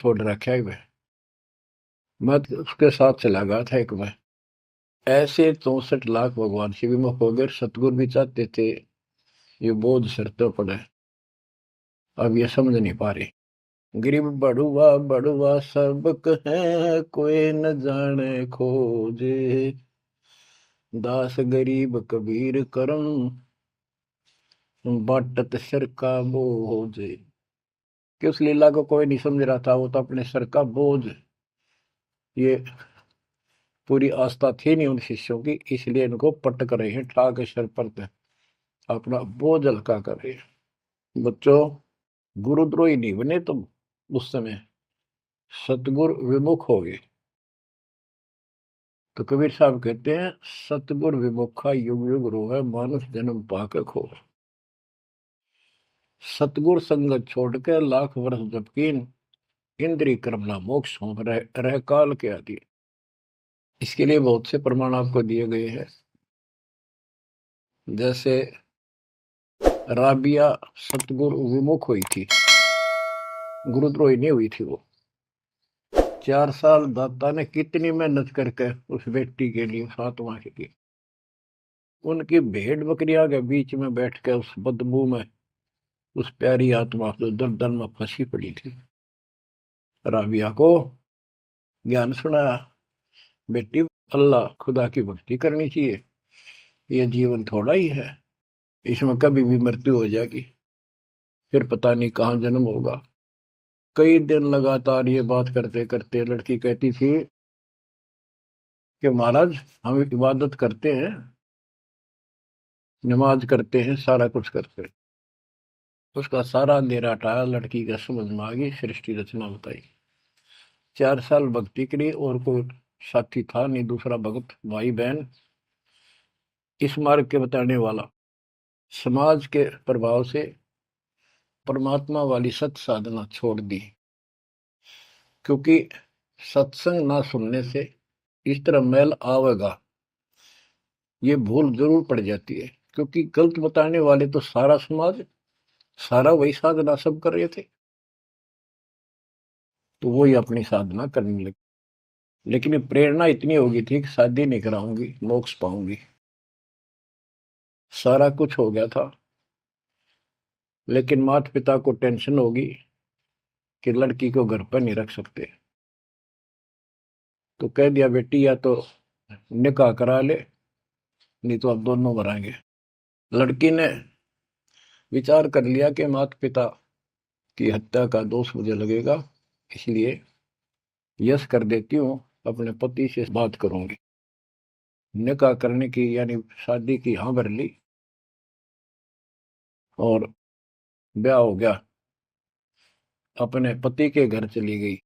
छोड़ रखा है वह। मैं तो उसके साथ चला गया था एक बार। ऐसे 64 लाख भगवान से विमुख हो गए। सतगुरु भी चाहते थे ये बोझ सिर तो पड़े, अब ये समझ नहीं पा रहे। गरीब बड़ुआ बड़ुआ सबक है, कोई न जाने खोजे। दास गरीब कबीर करम, बाटत सिर का बोझ। कि उस लीला को कोई नहीं समझ रहा था, वो तो अपने सर का बोझ, ये पूरी आस्था थी नहीं उन शिष्यों की, इसलिए इनको पटक रहे हैं, ठा के सर पर अपना बोझ हल्का कर रहे हैं। बच्चों, गुरुद्रोही नहीं बने तुम उस समय, सतगुरु विमुख हो गए। तो कबीर साहब कहते हैं, सतगुरु विमुखा युग युग रोहै, मानुष जन्म पाके खो। सतगुरु संगत छोड़ के लाख वर्ष जबकीन, इंद्रिय कर्मला मोक्ष हो रह काल के आदि। इसके लिए बहुत से प्रमाण आपको दिए गए हैं। जैसे राबिया सतगुरु विमुख हुई थी, गुरुद्रोही नहीं हुई थी वो। 4 साल दाता ने कितनी मेहनत करके उस बेटी के लिए, फातिमा के लिए, उनकी भेड़ बकरियां के बीच में बैठ के उस बदबू में उस प्यारी आत्मा जो दलदल में फंसी पड़ी थी, राबिया को ज्ञान सुनाया, बेटी अल्लाह खुदा की भक्ति करनी चाहिए, ये जीवन थोड़ा ही है, इसमें कभी भी मृत्यु हो जाएगी, फिर पता नहीं कहाँ जन्म होगा। कई दिन लगातार ये बात करते करते लड़की कहती थी कि महाराज, हम इबादत करते हैं, नमाज करते हैं, सारा कुछ करते हैं। उसका सारा अंधेरा हटाया, लड़की का समझ में आ गई, सृष्टि रचना बताई। 4 साल भक्ति करी, और कोई साथी था नहीं, दूसरा भक्त भाई बहन इस मार्ग के बताने वाला। समाज के प्रभाव से परमात्मा वाली सत साधना छोड़ दी, क्योंकि सत्संग ना सुनने से इस तरह मैल आवेगा, ये भूल जरूर पड़ जाती है। क्योंकि गलत बताने वाले तो सारा समाज, सारा वही साधना सब कर रहे थे, तो वही अपनी साधना करने लगे। लेकिन ये प्रेरणा इतनी होगी थी कि शादी नहीं कराऊंगी, मोक्ष पाऊंगी, सारा कुछ हो गया था। लेकिन माता पिता को टेंशन होगी कि लड़की को घर पर नहीं रख सकते, तो कह दिया बेटी या तो निकाह करा ले, नहीं तो अब दोनों मराएंगे। लड़की ने विचार कर लिया कि माता पिता की हत्या का दोष मुझे लगेगा, इसलिए यस कर देती हूँ, अपने पति से बात करूंगी। निकाह करने की यानी शादी की हाँ भर ली, और ब्याह हो गया, अपने पति के घर चली गई।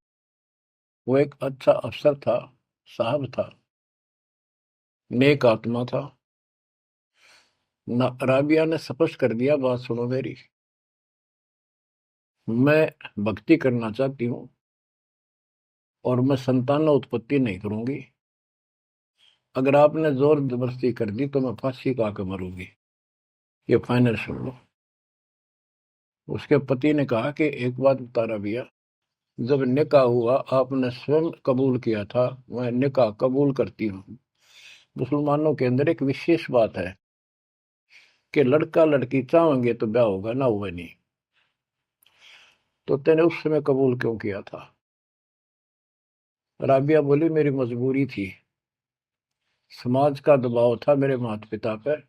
वो एक अच्छा अफसर था, साहब था, नेक आत्मा था। राबिया ने स्पष्ट कर दिया, बात सुनो मेरी, मैं भक्ति करना चाहती हूँ और मैं संतान उत्पत्ति नहीं करूंगी। अगर आपने जोर जबरदस्ती कर दी तो मैं फांसी खा के मरूंगी, ये फाइनल सुन लो। उसके पति ने कहा कि एक बात बता राबिया, जब निकाह हुआ आपने स्वयं कबूल किया था, मैं निकाह कबूल करती हूँ। मुसलमानों के अंदर एक विशेष बात है कि लड़का लड़की चाहेंगे तो ब्याह होगा, ना हुआ नहीं। तो तेने उस समय कबूल क्यों किया था? राबिया बोली, मेरी मजबूरी थी, समाज का दबाव था मेरे माता पिता पर।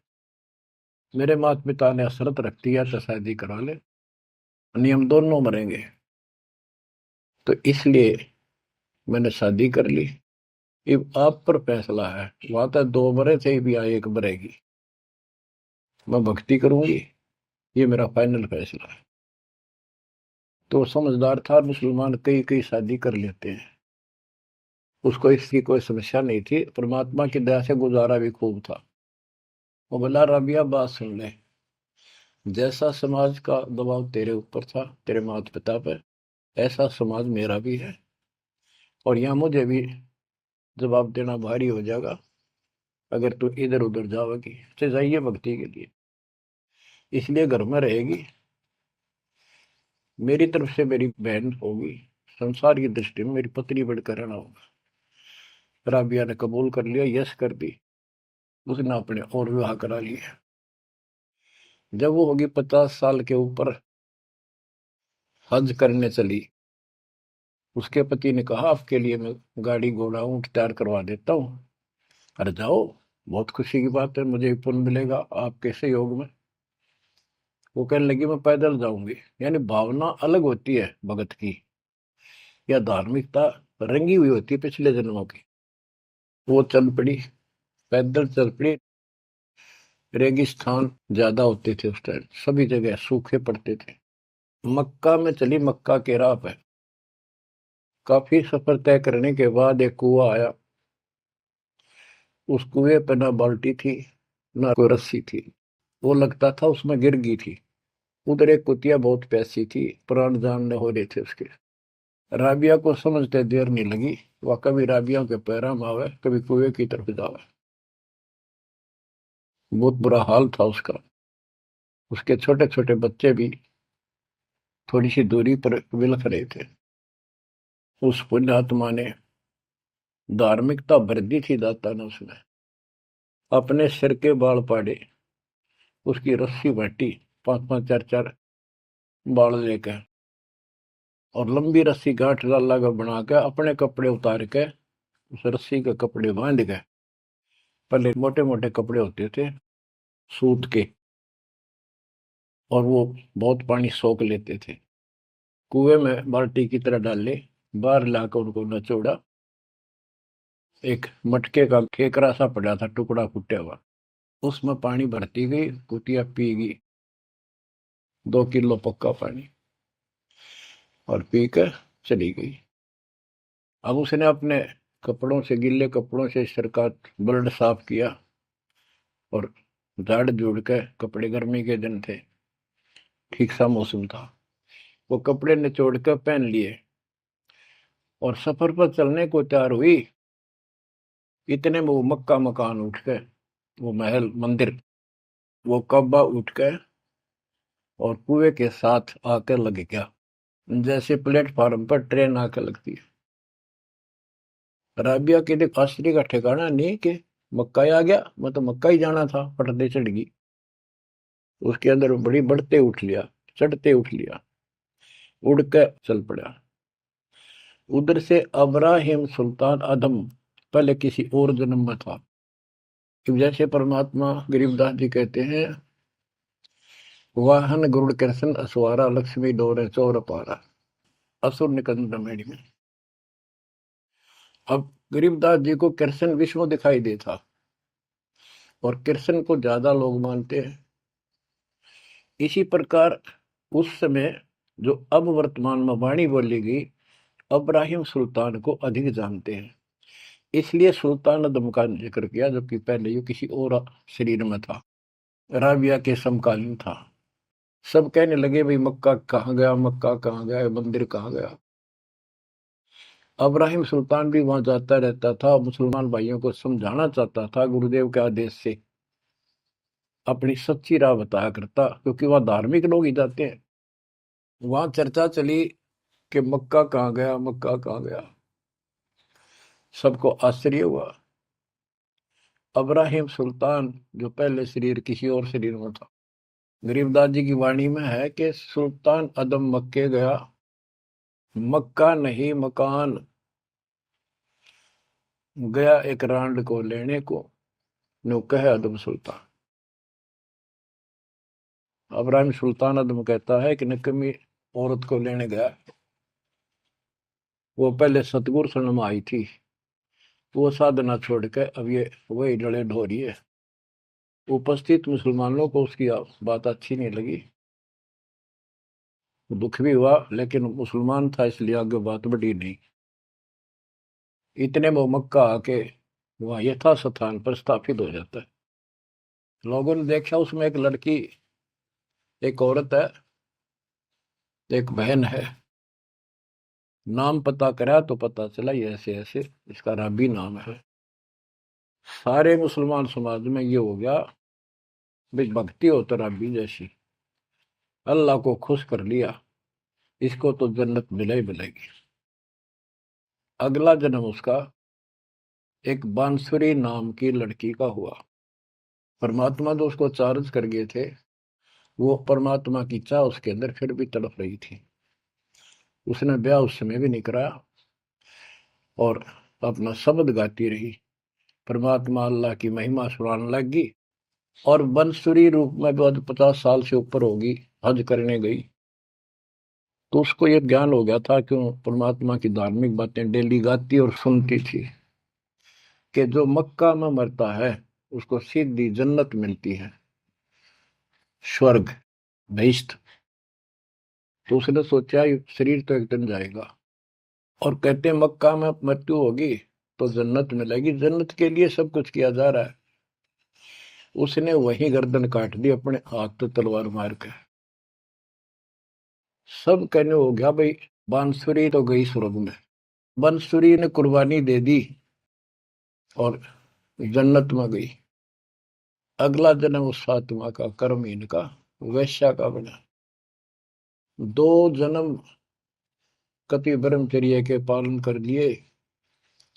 मेरे माता पिता ने शर्त रख दिया तो शादी करा ले, नहीं हम दोनों मरेंगे, तो इसलिए मैंने शादी कर ली। अब आप पर फैसला है, वहां तक 2 मरे थे, भी आए 1 मरेगी, मैं भक्ति करूंगी, ये मेरा फाइनल फैसला है। तो समझदार था, मुसलमान कई कई शादी कर लेते हैं, उसको इसकी कोई समस्या नहीं थी, परमात्मा की दया से गुजारा भी खूब था। वो बोला, राबिया बात सुन ले, जैसा समाज का दबाव तेरे ऊपर था, तेरे माता पिता पर, ऐसा समाज मेरा भी है, और यहाँ मुझे भी जवाब देना भारी हो जाएगा अगर तू इधर उधर जाओगी। तो जाइए भक्ति के लिए, इसलिए घर में रहेगी, मेरी तरफ से मेरी बहन होगी, संसार की दृष्टि में मेरी पत्नी बढ़कर रहना होगा। राबिया ने कबूल कर लिया, यस कर दी। उसने अपने और विवाह करा लिया। जब वो होगी 50 साल के ऊपर, हज करने चली। उसके पति ने कहा, आपके लिए मैं गाड़ी घोड़ा ऊंट तैयार करवा देता हूँ, अरे जाओ, बहुत खुशी की बात है, मुझे भी पुण्य मिलेगा आपके सहयोग में। वो कहने लगी, मैं पैदल जाऊंगी। यानी भावना अलग होती है भगत की, या धार्मिकता रंगी हुई होती है पिछले जन्मों की। वो चल पड़ी, पैदल चल पड़ी। रेगिस्तान ज्यादा होते थे उस टाइम, सभी जगह सूखे पड़ते थे। मक्का में चली, मक्का के राह पे काफी सफर तय करने के बाद एक कुआं आया। उस कुएं पे ना बाल्टी थी, ना कोई रस्सी थी। वो लगता था उसमें गिर गई थी। उधर एक कुतिया बहुत प्यासी थी, प्राण जानने हो रहे थे उसके। राबिया को समझते देर नहीं लगी। वह कभी राबिया के पैरा में आवे, कभी कुएं की तरफ जावे। बहुत बुरा हाल था उसका। उसके छोटे छोटे बच्चे भी थोड़ी सी दूरी पर विलख रहे थे। उस पुण्यात्मा ने, धार्मिकता भर दी थी दाता ने उसमें, अपने सिर के बाल पाड़े, उसकी रस्सी बांटी, 5-5 4-4 बाल लेकर, और लंबी रस्सी गांठ डाला का बना के अपने कपड़े उतार के उस रस्सी के कपड़े बांध गए। पहले मोटे मोटे कपड़े होते थे सूत के, और वो बहुत पानी सोख लेते थे। कुएं में बाल्टी की तरह डाले, बाहर लाकर उनको नचोड़ा। एक मटके का केकरा सा पड़ा था, टुकड़ा फूटा हुआ, उसमें पानी भरती गई, कुतिया पी गई 2 किलो पक्का पानी, और पी कर चली गई। अब उसने अपने कपड़ों से, गिल्ले कपड़ों से सिर का ब्लड साफ किया, और झाड़ झूड़ के कपड़े, गर्मी के दिन थे, ठीक सा मौसम था, वो कपड़े निचोड़ कर पहन लिए और सफर पर चलने को तैयार हुई। इतने में वो मक्का मकान उठ गए, वो महल मंदिर, वो कब्बा उठ गए और कुएं के साथ आकर लग गया, जैसे प्लेटफार्म पर ट्रेन आकर लगती है। राबिया के देख आश्चर्य का ठिकाना नहीं कि मक्का ही आ गया, मैं तो मक्का ही जाना था, पटदे चढ़ गई। उसके अंदर बड़ी बढ़ते उठ लिया, चढ़ते उठ लिया, उड़ के चल पड़ा। उधर से अब्राहिम सुल्तान अदम पहले किसी और जन्म में था। जैसे परमात्मा गरीबदास जी कहते हैं, वाहन गरुड़ कृष्ण असवारा, लक्ष्मी डोरे चौर पारा, असुर निकंद मेड़ी में। अब गरीबदास जी को कृष्ण विष्णु दिखाई देता, और कृष्ण को ज्यादा लोग मानते हैं। इसी प्रकार उस समय जो अब वर्तमान में वाणी बोली गई, अब्राहिम सुल्तान को अधिक जानते हैं, इसलिए सुल्तान अदम का जिक्र किया, जो कि पहले ये किसी और शरीर में था, राबिया के समकालीन था। सब कहने लगे, भाई मक्का कहाँ गया, मक्का कहाँ गया, मंदिर कहाँ गया। अब्राहिम सुल्तान भी वहां जाता रहता था, मुसलमान भाइयों को समझाना चाहता था, गुरुदेव के आदेश से अपनी सच्ची राह बताया करता, क्योंकि वहां धार्मिक लोग ही जाते हैं। वहां चर्चा चली कि मक्का कहाँ गया, मक्का कहाँ गया। सबको आश्चर्य हुआ। अब्राहिम सुल्तान जो पहले शरीर किसी और शरीर में था, गरीबदास जी की वाणी में है कि सुल्तान अदम मक्के गया, मक्का नहीं मकान गया, एक रांड को लेने को, नो कहे अदम सुल्तान। अब्राहिम सुल्तान अदम कहता है कि नकमी औरत को लेने गया। वो पहले सतगुरु शरण में आई थी, वो साधना छोड़ के अब ये वही डले ढोरी है। उपस्थित मुसलमानों को उसकी बात अच्छी नहीं लगी, दुख भी हुआ, लेकिन मुसलमान था इसलिए आगे बात बढ़ी नहीं। इतने वो मक्का आके वहां यथा स्थान पर स्थापित हो जाता है। लोगों ने देखा उसमें एक लड़की, एक औरत है, एक बहन है। नाम पता करा तो पता चला ये ऐसे ऐसे इसका राबी नाम है। सारे मुसलमान समाज में ये हो गया, भाई भक्ति हो तो राबी जैसी, अल्लाह को खुश कर लिया, इसको तो जन्नत मिले ही मिलेगी। अगला जन्म उसका एक बांसुरी नाम की लड़की का हुआ। परमात्मा जो उसको चार्ज कर गए थे, वो परमात्मा की चाह उसके अंदर फिर भी तड़प रही थी। उसने ब्याह उस समय भी नहीं कराया और अपना शब्द गाती रही, परमात्मा अल्लाह की महिमा सुनाने लगी। और बंसुरी रूप में बाद 50 साल से ऊपर होगी, हज करने गई। तो उसको ये ज्ञान हो गया था, क्यों परमात्मा की धार्मिक बातें डेली गाती और सुनती थी, कि जो मक्का में मरता है उसको सीधी जन्नत मिलती है, स्वर्ग, बहिश्त। तो उसने सोचा ये शरीर तो एक दिन जाएगा, और कहते हैं मक्का में मृत्यु होगी तो जन्नत मिलेगी, जन्नत के लिए सब कुछ किया जा रहा है। उसने वही गर्दन काट दी अपने हाथ तो तलवार मार के। सब कहने हो गया भाई, बांसुरी तो गई स्वर्ग में, बांसुरी ने कुर्बानी दे दी और जन्नत में गई। अगला जन्म उस फातिमा का कर्महीन का वैश्या का बना। 2 जन्म कति ब्रह्मचर्य के पालन कर लिए,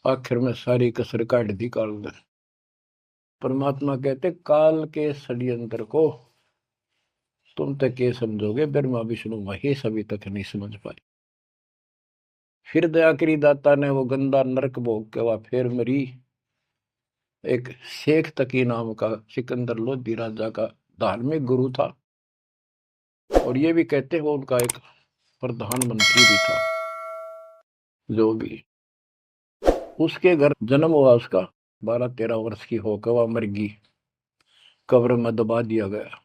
आखिर में सारी कसर काट दी काल ने। परमात्मा कहते काल के षड्यंत्र को तुम तक ये समझोगे, ब्रह्मा विष्णु महेश अभी तक नहीं समझ पाए। फिर दया करी दाता ने, वो गंदा नरक भोग के वह फिर मरी। एक शेख तकी नाम का सिकंदर लोधी राजा का धार्मिक गुरु था, और ये भी कहते वो उनका एक प्रधानमंत्री भी था। जो भी उसके घर जन्म हुआ, उसका 12-13 वर्ष की होकर वह मर गई, कब्र में दबा दिया गया।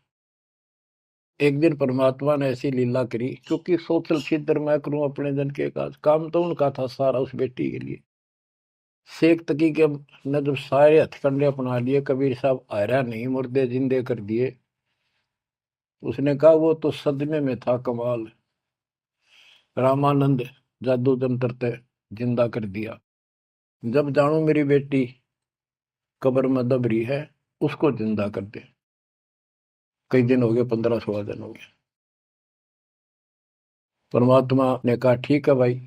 एक दिन परमात्मा ने ऐसी लीला करी, क्योंकि सोचल छिद्र मैं करूं अपने जन के काम तो उनका था सारा उस बेटी के लिए। शेख तकी के ने जब सारे हथकंडे अपना लिए, कबीर साहब आयरा नहीं, मुर्दे जिंदे कर दिए। उसने कहा वो तो सदमे में था, कमाल, रामानंद जादू जंतर ते जिंदा कर दिया। जब जानू मेरी बेटी कब्र में दब रही है, उसको जिंदा कर दे। कई दिन हो गए, 15-16 दिन हो गए। परमात्मा ने कहा ठीक है भाई,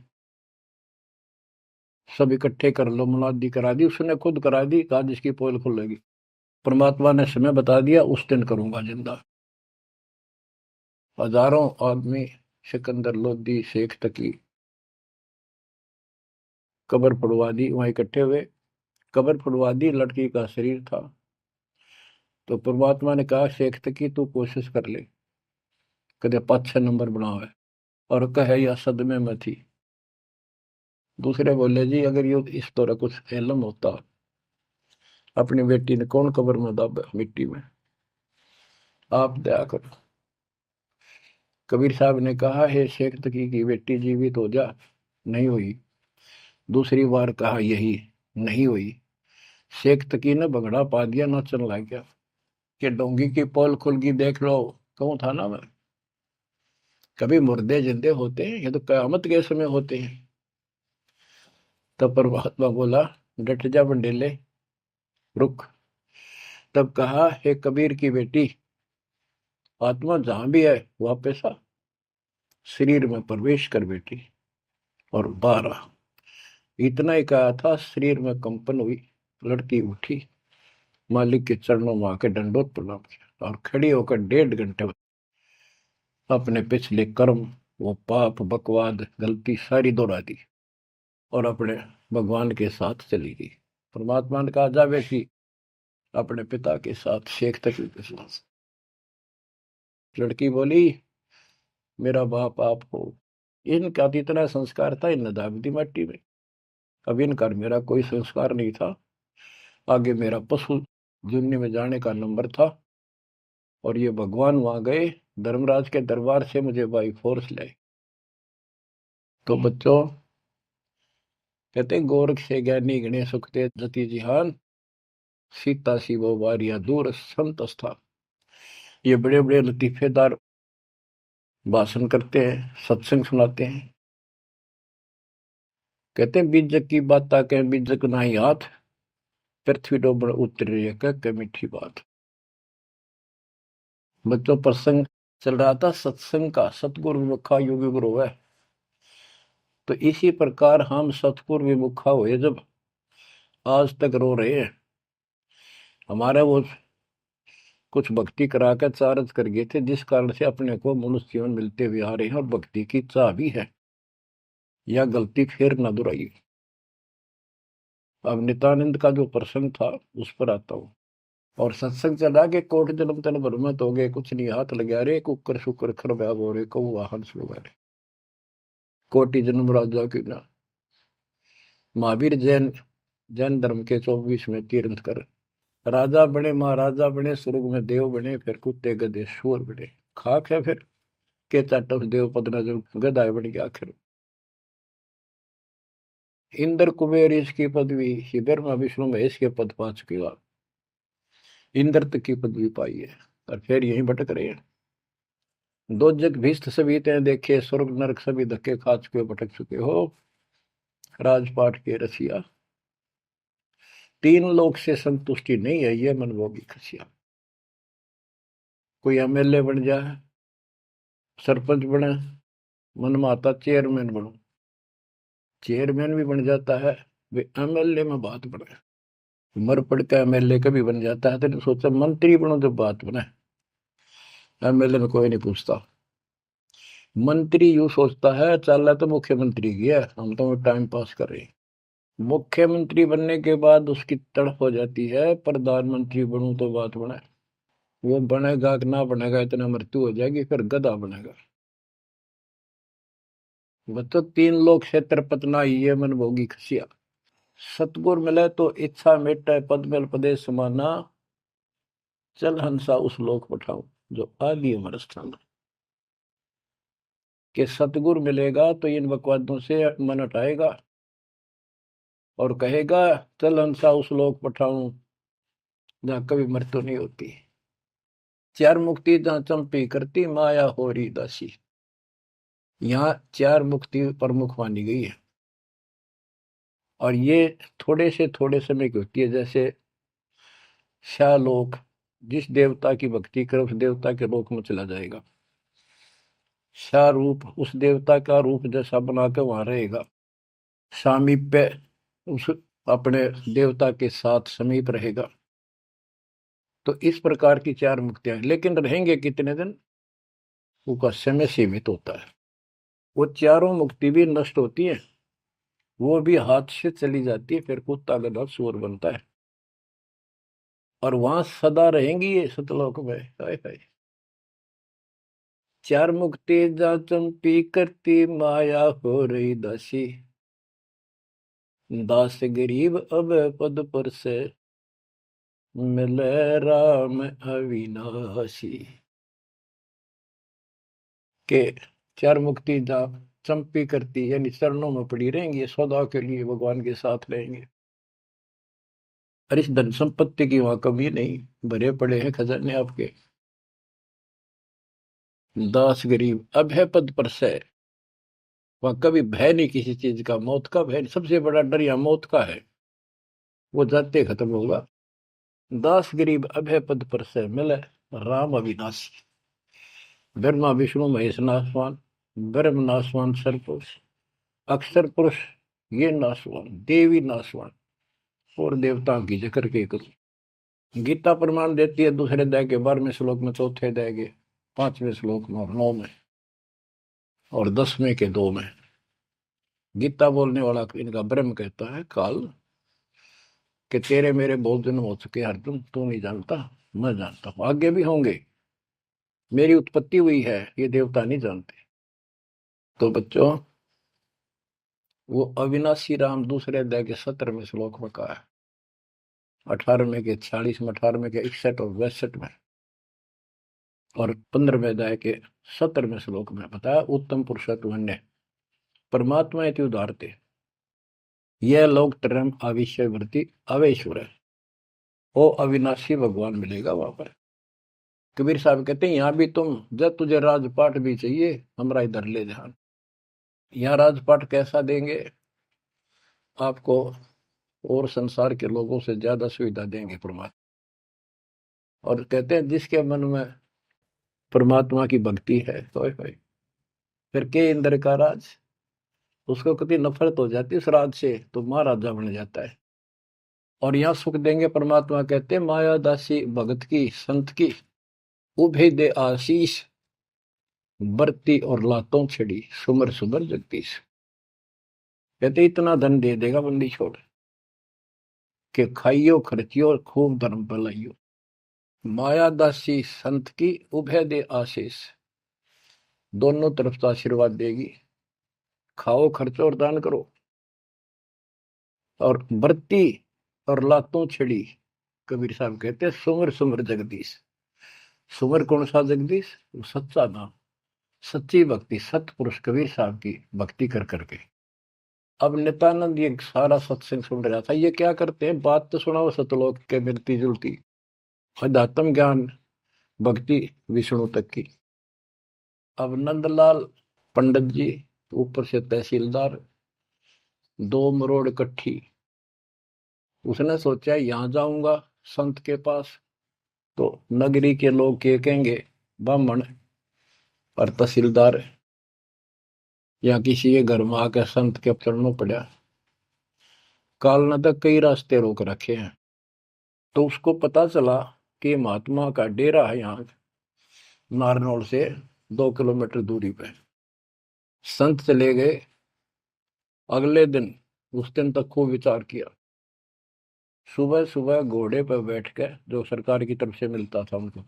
सब इकट्ठे कर लो, मुनादी करा दी, उसने खुद करा दी, कहा जिसकी पोल खुलेगी। परमात्मा ने समय बता दिया, उस दिन करूंगा जिंदा। हजारों आदमी सिकंदर लोधी शेख तकी कब्र फुड़वा दी, वहां इकट्ठे हुए, कब्र फुड़वा दी, लड़की का शरीर था। तो परमात्मा ने कहा शेख तकी तू कोशिश कर ले, कदे 5-6 नंबर बनाओ है, और कहे या सदमे में थी। दूसरे बोले जी अगर ये इस तरह कुछ इल्म होता, अपनी बेटी ने कौन कब्र में दब मिट्टी में, आप दया करो। कबीर साहब ने कहा हे शेख तकी की बेटी जीवित हो जा, नहीं हुई। दूसरी बार कहा यही, नहीं हुई। शेख तकी ने भगड़ा पा दिया, नाचन लग गया कि डोंगी की पोल खुल गई, देख लो, कहूं था ना मैं, कभी मुर्दे जिंदे होते हैं, ये तो कयामत के समय होते हैं। तब परमात्मा बोला डट जा बंडेले, रुक। तब कहा हे कबीर की बेटी, आत्मा जहां भी है वापस आ, शरीर में प्रवेश कर बेटी, और बाहर आ। इतना ही कहा था, शरीर में कंपन हुई, लड़की उठी, मालिक के चरणों में आके दंडोत प्रणाम किया, और खड़ी होकर 1.5 घंटे अपने पिछले कर्म, वो पाप बकवाद गलती सारी दोहरा दी, और अपने भगवान के साथ चली गई। परमात्मा ने कहा जा बेटी, अपने पिता के साथ, शेख तकी के साथ। लड़की बोली मेरा बाप आप हो। इनका तो इतना संस्कार था, इन दाब दी मट्टी में। अब इनका मेरा कोई संस्कार नहीं था, आगे मेरा पशु जुन्नी में जाने का नंबर था, और ये भगवान वहां गए, धर्मराज के दरबार से मुझे बाई फोर्स लाए। तो बच्चों कहते गोरख से ज्ञानी गणे सुखते जति जिहान, सीता सी वो वारिया दूर संत स्थान। ये बड़े बड़े लतीफेदार भाषण करते हैं, सत्संग सुनाते हैं। कहते हैं बीजक की बात कह बीजक नाही हाथ, पृथ्वी डोबड़ उतरे कह मीठी बात। बच्चों प्रसंग चल रहा था सत्संग का, सतगुरु रखा योगी गुरु है। तो इसी प्रकार हम सतपुर विमुखा हुए जब आज तक रो रहे हैं। हमारे वो कुछ भक्ति करा कर चार्ज कर गए थे, जिस कारण से अपने को मनुष्य जीवन मिलते हुए आ रहे हैं, और भक्ति की चाह भी है। यह गलती फिर न दोहराई। अब नित्यानंद का जो प्रसंग था उस पर आता हूँ। और सत्संग चला के कोट जन्म तन भ्रमत हो गए, कुछ नहीं हाथ लगा रे, कुकर शुकर खरबा हो रे, कौ वाहन सुगा रे, कोटि जन्म राजा की ना। महावीर जैन जैन धर्म के 24वें तीर्थंकर राजा बने, महाराजा बने, स्वर्ग में देव बने, फिर कुत्ते गधे शूर बने। खाक है फिर के चाटव देव पद नजर गदाय बन गया आखिर। इंद्र कुबेर इसकी पदवी, ब्रह्मा विष्णु महेश के पद पा चुके हो आप। इंद्र तक की पदवी पाई है और फिर यहीं भटक रहे हैं। दो जग भीष्ट सभी ते देखे, स्वर्ग नरक सभी धक्के खा चुके, भटक चुके हो राजपाट के रसिया। तीन लोक से संतुष्टि नहीं है, ये मनभोगी खसिया। कोई एमएलए बन जाए, सरपंच बने, मन में आता चेयरमैन बनो। चेयरमैन भी बन जाता है, वे एमएलए में बात बने। मर पड़ का एमएलए कभी बन जाता है, तो सोचा मंत्री बनो जब बात बने। एमएलए में कोई नहीं पूछता। मंत्री यूं सोचता है चल तो मुख्यमंत्री की है, हम तो टाइम पास कर रहे हैं। मुख्यमंत्री बनने के बाद उसकी तड़प हो जाती है प्रधानमंत्री बनूं तो बात बने। वो बनेगा कि ना बनेगा, इतना मृत्यु हो जाएगी, फिर गधा बनेगा। बच्चों तीन लोग क्षेत्र पतना ही है मन भोगी खसिया। सतगुर मिले तो इच्छा मेटे, पद मिल पदेश समाना, चल हंसा उस लोक पठाऊं जो आदि अमर स्थान। कि सतगुर मिलेगा तो इन बकवादों से मन हटाएगा और कहेगा चल हंसा उस लोक पठाऊं जहां कभी मृत्यु नहीं होती। चार मुक्ति जहां चंपी करती, माया होरी दासी। यहाँ चार मुक्ति प्रमुख मानी गई है, और ये थोड़े समय की होती है। जैसे शालोक, जिस देवता की भक्ति करे उस देवता के लोक में चला जाएगा। शारूप, उस देवता का रूप जैसा बना के वहां रहेगा। सामीप्य, उस अपने देवता के साथ समीप रहेगा। तो इस प्रकार की चार मुक्तियां, लेकिन रहेंगे कितने दिन, उसका समय सीमित होता है। वो चारों मुक्ति भी नष्ट होती है, वो भी हाथ से चली जाती है, फिर कुत्ता गधा सुअर बनता है। और वहां सदा रहेंगी ये सतलोक में। हाय हाय। चार मुक्ति जा चंपी करती, माया हो रही दासी। दास गरीब अब पद पर से, मिले राम अविनाशी। के चार मुक्ति जा चंपी करती, यानी चरणों में पड़ी रहेंगी, सदा के लिए भगवान के साथ रहेंगे। और इस धन संपत्ति की वहां कमी नहीं, भरे पड़े हैं खजाने आपके। दास गरीब अब है पद पर से, वहां कभी भय नहीं किसी चीज का, मौत का भय। सबसे बड़ा डर यहाँ मौत का है, वो जाते खत्म होगा। दास गरीब अब है पद पर से, मिले राम अविनाशी। ब्रह्मा विष्णु महेश नासवान, ब्रह्म नासवान सरपुरुष, अक्षर पुरुष ये नासवान, देवी नासवान, और देवताओं की जिक्र के करूं। गीता प्रमाण देती है दूसरे अध्याय के 12वें श्लोक में, चौथे अध्याय के 5वें श्लोक में, और 9 में, और 10वें के 2 में। गीता बोलने वाला इनका ब्रह्म कहता है काल, कि तेरे मेरे बहुत जन्म हो चुके अर्जुन, तू नहीं जानता, मैं जानता हूं, आगे भी होंगे। मेरी उत्पत्ति हुई है, ये देवता नहीं जानते। तो बच्चों वो अविनाशी राम दूसरे अध्याय के 17वें श्लोक में कहा है, 18वें के 46 में, 18वें के 61 और 62 में, और 15वें अध्याय के 17वें श्लोक में बताया। उत्तम पुरुषत्व परमात्मा इति उदारते, यह लोक तरम आविश्य वृत्ति अवेश्वर है। वो अविनाशी भगवान मिलेगा वहां पर। कबीर साहब कहते हैं यहाँ भी तुम, जब तुझे राजपाट भी चाहिए हमारा इधर ले ध्यान। यहाँ राजपाट कैसा देंगे आपको, और संसार के लोगों से ज्यादा सुविधा देंगे परमात्मा। और कहते हैं जिसके मन में परमात्मा की भक्ति है तो फिर के इंद्र का राज। उसको कभी नफरत हो जाती है श्राद्ध से तो महाराजा बन जाता है। और यहाँ सुख देंगे परमात्मा कहते हैं माया दासी भगत की संत की उभे दे आशीष बरती और लातों छिड़ी सुमर सुमर जगदीश। कहते इतना धन दे देगा बंदी छोड़ के खाइयो खर्चियो और खूब धर्म फैलाइयो। माया दासी संत की उभय दे आशीष, दोनों तरफ से आशीर्वाद देगी। खाओ खर्चो और दान करो। और बरती और लातों छिड़ी, कबीर साहब कहते हैं सुमर सुमर जगदीश। सुमर कौन सा जगदीश? वो सच्चा नाम, सच्ची भक्ति, सतपुरुष कबीर साहब की भक्ति कर करके। अब नित्यानंद ये सारा सत्संग सुन रहा था। ये क्या करते हैं, बात तो सुनाओ सतलोक के मिलती जुलती, अध्यात्म ज्ञान भक्ति विष्णु तक की। अब नंदलाल पंडित जी ऊपर से तहसीलदार, 2 मरोड़ इकट्ठी। उसने सोचा यहां जाऊंगा संत के पास तो नगरी के लोग क्या कहेंगे, ब्राह्मण और तहसीलदार या किसी के घर में आकर संत के चरणों पड़ा। कालना तक कई रास्ते रोक रखे हैं। तो उसको पता चला कि महात्मा का डेरा है यहाँ नारनौल से 2 किलोमीटर दूरी पे। संत चले गए। अगले दिन, उस दिन तक खूब विचार किया। सुबह सुबह घोड़े पर बैठ कर, जो सरकार की तरफ से मिलता था उनको,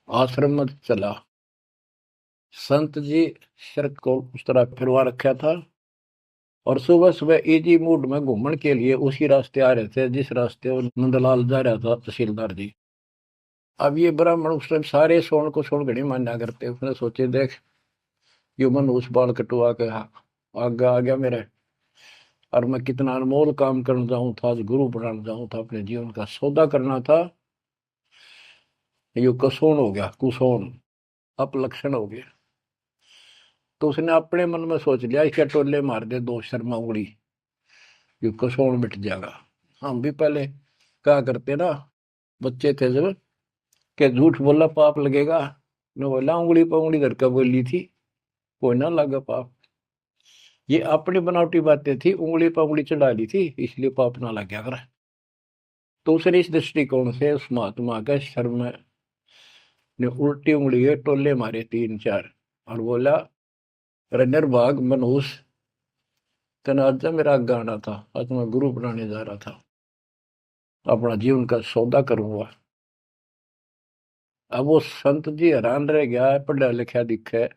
आश्रम में चला। संत जी सिर को उस तरह फिरवा रखा था और सुबह सुबह इजी मूड में घूमने के लिए उसी रास्ते आ रहे थे जिस रास्ते वो नंदलाल जा रहा था तहसीलदार जी। अब ये ब्राह्मण उस टाइम सारे सोन को सोन घड़ी मान्या करते। उसने सोचे देख यो मन उस बाल कटवा के आगे आ गया मेरे, और मैं कितना अनमोल काम करना जाऊं था, आज गुरु बनाना जाऊं था, अपने जीवन का सौदा करना था। यो कसोन हो गया, कुसोन अपलक्षण हो गया। तो उसने अपने मन में सोच लिया इसके टोले मार दे 2 शर्मा उंगली, यो कसोन मिट जाएगा। हम भी पहले क्या करते ना, बच्चे थे जब, के झूठ बोला पाप लगेगा, न बोला उंगली पर उंगली धर कर बोली थी, कोई ना लगा पाप। ये अपनी बनावटी बातें थी, उंगली पर उंगली चढ़ा ली थी इसलिए पाप ना लग गया कर। तो उसने इस दृष्टिकोण से उस महात्मा का सर में ने उल्टी उंगली के टोले मारे 3-4 और बोला रनर भाग मनहूस तेना आज मेरा गाना था, आज मैं गुरु बनाने जा रहा था, अपना जीवन का सौदा करूंगा। अब वो संत जी हैरान रह गया, पढ़ा लिखा दिखे,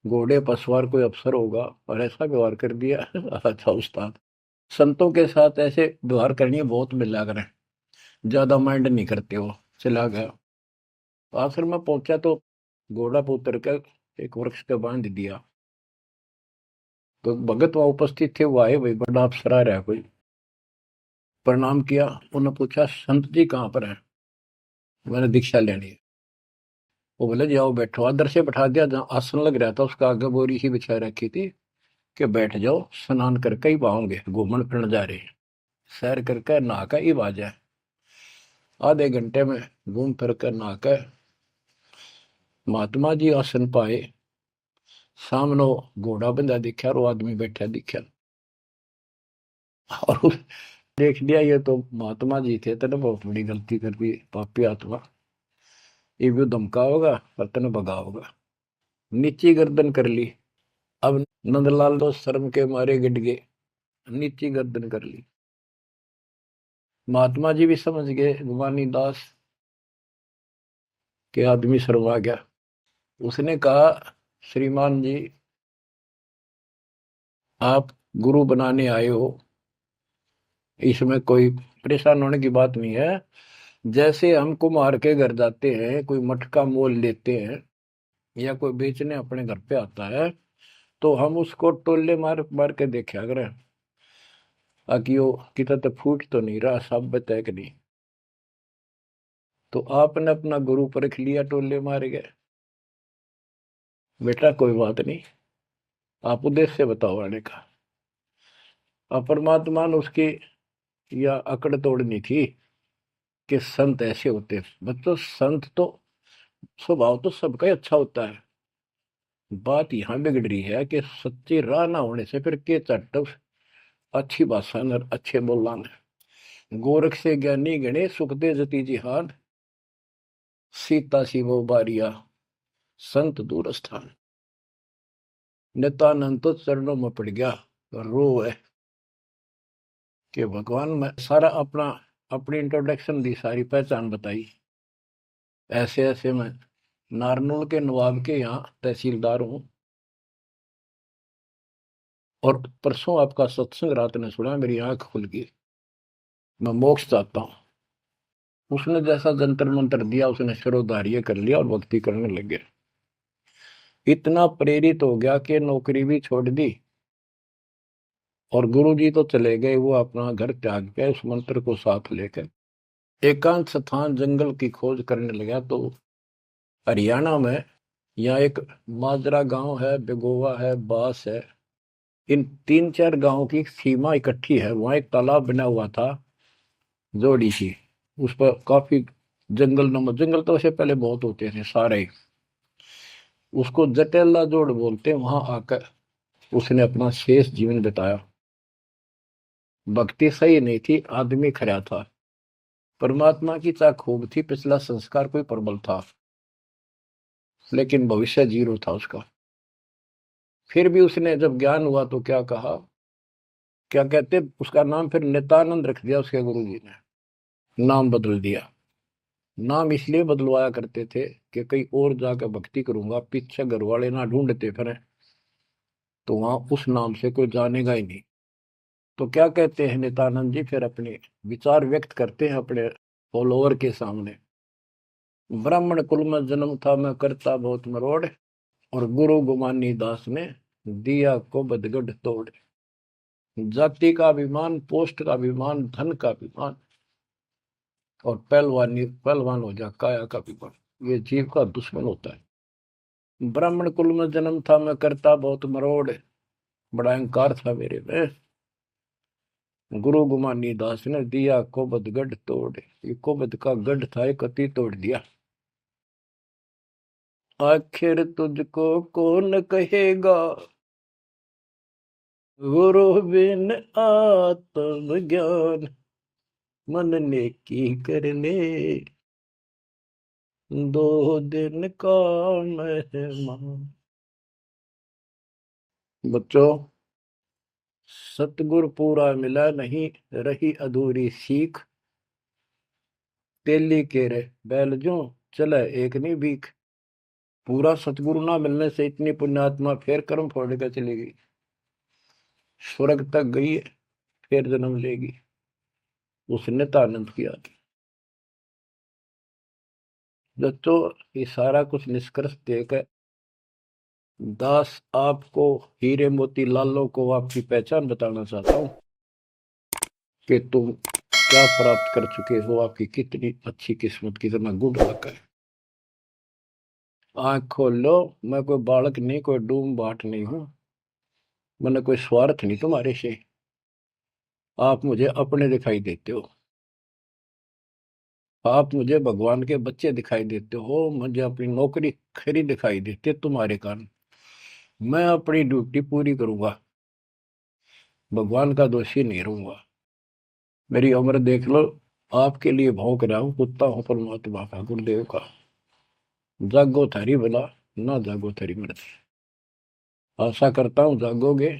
घोड़े पर सवार कोई अफसर होगा और ऐसा व्यवहार कर दिया। अच्छा उस्ताद, संतों के साथ ऐसे व्यवहार करनी बहुत मिला करें, ज्यादा माइंड नहीं करते हो। चला गया। आखिर में पहुंचा तो घोड़ा पर उतर कर एक वृक्ष का बांध दिया। तो भगत वहां उपस्थित थे, वो आए, भाई बड़ा अफसर आ रहा है कोई। प्रणाम किया। उन्होंने पूछा संत जी कहाँ पर है? मैंने दीक्षा लेनी है। वो बोले जाओ बैठो। आदर से बैठा दिया। जहाँ आसन लग रहा था उसका आगे बोरी ही बिछा रखी थी कि बैठ जाओ, स्नान करके ही पाओगे, घूमन फिरन जा रहे हैं, सैर करके नहा कर ही आ जाए। आधे घंटे में घूम फिर कर नहा कर महात्मा जी आसन पाए। सामने घोड़ा बंधा दिखा और वो आदमी बैठा दिखा और देख लिया ये तो महात्मा जी थे। तेने बहुत बड़ी गलती कर दी पापी आत्मा, ये भी धमका होगा और तेने भगा होगा। नीची गर्दन कर ली। अब नंदलाल तो शर्म के मारे गिट गए, नीची गर्दन कर ली। महात्मा जी भी समझ गए गुमानी दास के आदमी शर्मा गया। उसने कहा श्रीमान जी आप गुरु बनाने आए हो, इसमें कोई परेशान होने की बात नहीं है। जैसे हम कुम्हार के घर जाते हैं, कोई मटका मोल लेते हैं या कोई बेचने अपने घर पे आता है तो हम उसको टोले मार मार के देखा करें ताकि वो कितना तो फूट तो नहीं रहा, साबित है कि नहीं। तो आपने अपना गुरु परख लिया, टोले मार गए। बेटा कोई बात नहीं, आप उद्देश्य बताओ आने का। और परमात्मा ने उसकी या अकड़ तोड़नी थी कि संत ऐसे होते हैं। बच्चों संत तो स्वभाव तो सबका ही अच्छा होता है, बात यहाँ बिगड़ रही है कि सच्ची राह ना होने से फिर के चट अच्छी भाषा न अच्छे बोलना न। गोरख से ज्ञानी गणे सुख दे जती जिहाद, सीता शिवो बारिया संत दूर स्थान। नित्यानंद तो चरणों में पड़ गया, रो है कि भगवान मैं सारा अपना अपनी इंट्रोडक्शन दी, सारी पहचान बताई। ऐसे ऐसे मैं नारनौल के नवाब के यहाँ तहसीलदार हूँ, और परसों आपका सत्संग रात ने सुना, मेरी आंख खुल गई, मैं मोक्ष चाहता हूँ। उसने जैसा जंतर मंत्र दिया उसने शिरोधार्य कर लिया और भक्ति करने लग गया। इतना प्रेरित हो गया कि नौकरी भी छोड़ दी, और गुरुजी तो चले गए, वो अपना घर त्याग के उस मंत्र को साथ लेकर एकांत स्थान जंगल की खोज करने लगा। तो हरियाणा में यहाँ एक माजरा गांव है, बेगोवा है, बास है, इन 3-4 गांवों की सीमा इकट्ठी है। वहां एक तालाब बना हुआ था, जोड़ी सी, उस पर काफी जंगल नंबर, जंगल तो वैसे पहले बहुत होते थे सारे, उसको जटेला जोड़ बोलते। वहां आकर उसने अपना शेष जीवन बिताया। भक्ति सही नहीं थी, आदमी खरा था, परमात्मा की चाह खूब थी, पिछला संस्कार कोई प्रबल था, लेकिन भविष्य जीरो था उसका। फिर भी उसने जब ज्ञान हुआ तो क्या कहा, क्या कहते, उसका नाम फिर नित्यानंद रख दिया उसके गुरु जी ने, नाम बदल दिया। नाम इसलिए बदलवाया करते थे कि कहीं और जाकर भक्ति करूंगा, पीछे घर वाले ना ढूंढते फिर, तो वहां उस नाम से कोई जानेगा ही नहीं। तो क्या कहते हैं नित्यानंद जी, फिर अपने विचार व्यक्त करते हैं अपने फॉलोअर के सामने। ब्राह्मण कुल में जन्म था मैं करता बहुत मरोड़, और गुरु गुमानी दास ने दिया को बदगढ़ तोड़। जाति का अभिमान, पोस्ट का अभिमान, धन का अभिमान, और पहलवानी पहलवान हो जा काया का अभिमान, ये जीव का दुश्मन होता है। ब्राह्मण कुल में जन्म था मैं करता बहुत मरोड़, बड़ा अहंकार था मेरे में, गुरु गुमानी दास ने दिया कोबद गढ़ तोड़। ये कोबद का गढ़ था, एक कति तोड़ दिया। आखिर तुझको कौन कहेगा, गुरु बिन आत्म ज्ञान, मन ने की करने दो दिन का मेहमान। बच्चों, सतगुर पूरा मिला नहीं, रही अधूरी सीख, तेली के रे बैल जो चले एक नहीं भीख। पूरा सतगुरु ना मिलने से इतनी पुण्यात्मा फिर कर्म फोड़ कर चली गई, स्वर्ग तक गई है, फिर जन्म लेगी। उसने तो आनंद किया। बच्चों, ये सारा कुछ निष्कर्ष देकर दास आपको, हीरे मोती लालों को आपकी पहचान बताना चाहता हूँ कि तुम क्या प्राप्त कर चुके हो, आपकी कितनी अच्छी किस्मत, कितना गुड लक है। आंख खोल लो, मैं कोई बालक नहीं, कोई डूम बाट नहीं हूं, मैंने कोई स्वार्थ नहीं तुम्हारे से। आप मुझे अपने दिखाई देते हो, आप मुझे भगवान के बच्चे दिखाई देते हो, मुझे अपनी नौकरी खरी दिखाई देती है तुम्हारे कारण। मैं अपनी ड्यूटी पूरी करूंगा, भगवान का दोषी नहीं रहूंगा। मेरी उम्र देख लो, आपके लिए भौंक रहा हूं, कुत्ता हूं परमात्मा का, गुरुदेव का। जागो थारी भला, ना जागो थारी मर्जी। आशा करता हूं जागोगे,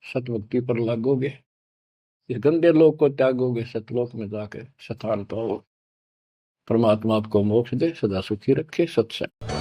सतभक्ति पर लागोगे, इस गंदे लोक को त्यागोगे, सतलोक में जाकर स्थान पाओ। परमात्मा आपको मोक्ष दे, सदा सुखी रखे। सत्संग।